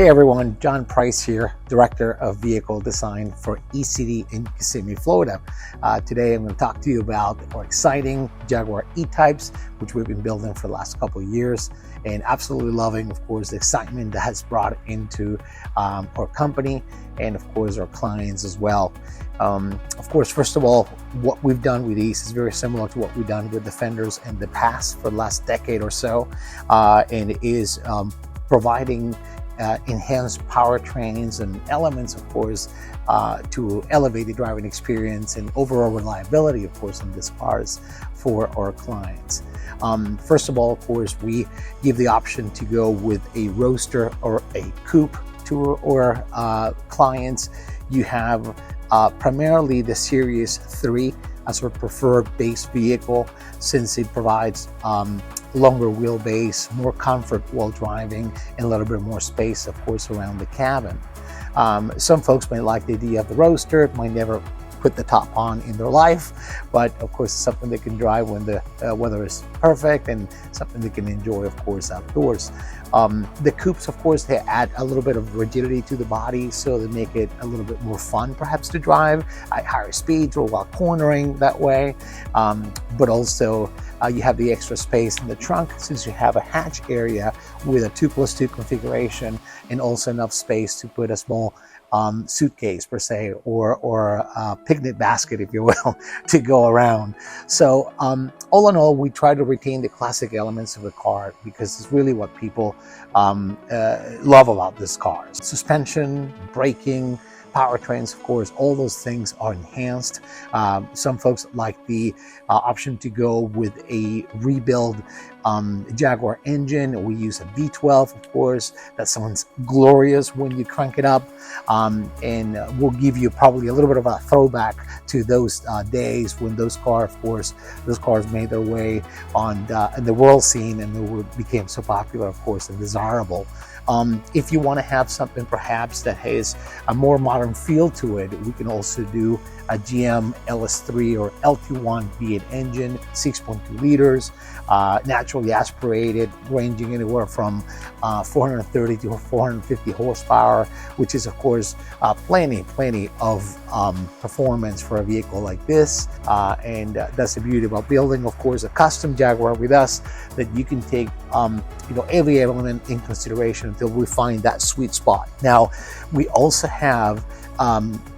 Hey everyone, John Price here, Director of Vehicle Design for ECD in Kissimmee, Florida. Today I'm going to talk to you about our exciting Jaguar E-Types, which we've been building for the last couple of years, and absolutely loving, of course, the excitement that has brought into our company and, of course, our clients as well. Of course, first of all, what we've done with these is very similar to what we've done with the fenders in the past for the last decade or so, and it is providing enhanced powertrains and elements, of course, to elevate the driving experience and overall reliability, of course, in these cars for our clients. First of all, of course, we give the option to go with a roadster or a coupe to our clients. You have primarily the Series 3 as our preferred base vehicle, since it provides longer wheelbase, more comfort while driving, and a little bit more space, of course, around the cabin. Some folks may like the idea of the roadster, might never put the top on in their life, but of course it's something they can drive when the weather is perfect, and something they can enjoy, of course, outdoors. The coupes, of course, they add a little bit of rigidity to the body, so they make it a little bit more fun perhaps to drive at higher speeds or while cornering that way. But also you have the extra space in the trunk, since you have a hatch area with a 2+2 configuration, and also enough space to put a small suitcase per se, or a picnic basket, if you will, to go around. So all in all, we try to retain the classic elements of the car, because it's really what people love about this car. Suspension, braking, powertrains, of course, all those things are enhanced. Some folks like the option to go with a rebuild Jaguar engine. We use a V12, of course. That sounds glorious when you crank it up, and we'll give you probably a little bit of a throwback to those days when those cars, of course, those cars made their way on the world scene, and they became so popular, of course, and desirable. If you want to have something perhaps that has a more modern feel to it, we can also do a GM LS3 or LT1 V8 engine, 6.2 liters, naturally aspirated, ranging anywhere from 430 to 450 horsepower, which is, of course, plenty of performance for a vehicle like this. And that's the beauty about building, of course, a custom Jaguar with us, that you can take every element in consideration until we find that sweet spot. Now, we also have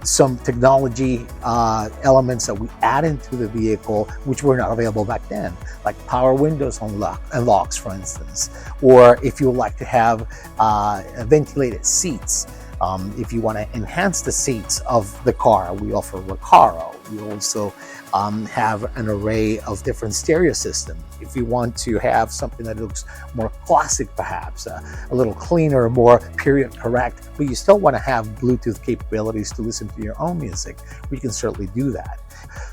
some technology elements that we add into the vehicle, which were not available back then, like power windows unlocks, for instance, or if you would like to have ventilated seats. If you want to enhance the seats of the car, we offer Recaro. We also have an array of different stereo systems. If you want to have something that looks more classic, perhaps a little cleaner, more period correct, but you still want to have Bluetooth capabilities to listen to your own music, we can certainly do that.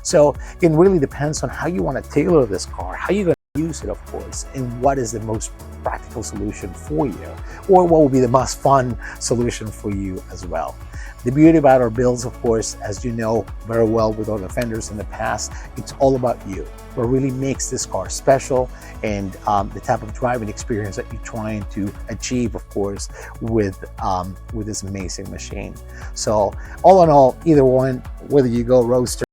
So it really depends on how you want to tailor this car, how you're going to use it, of course, and what is the most practical solution for you, or what will be the most fun solution for you as well. The beauty about our builds, of course, as you know very well with our Defenders in the past, it's all about you. What really makes this car special, and the type of driving experience that you're trying to achieve, of course, with this amazing machine. So all in all, either one, whether you go roadster,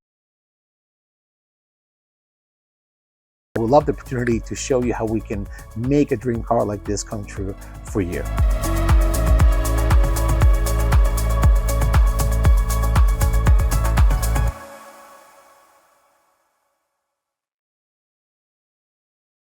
we'd love the opportunity to show you how we can make a dream car like this come true for you.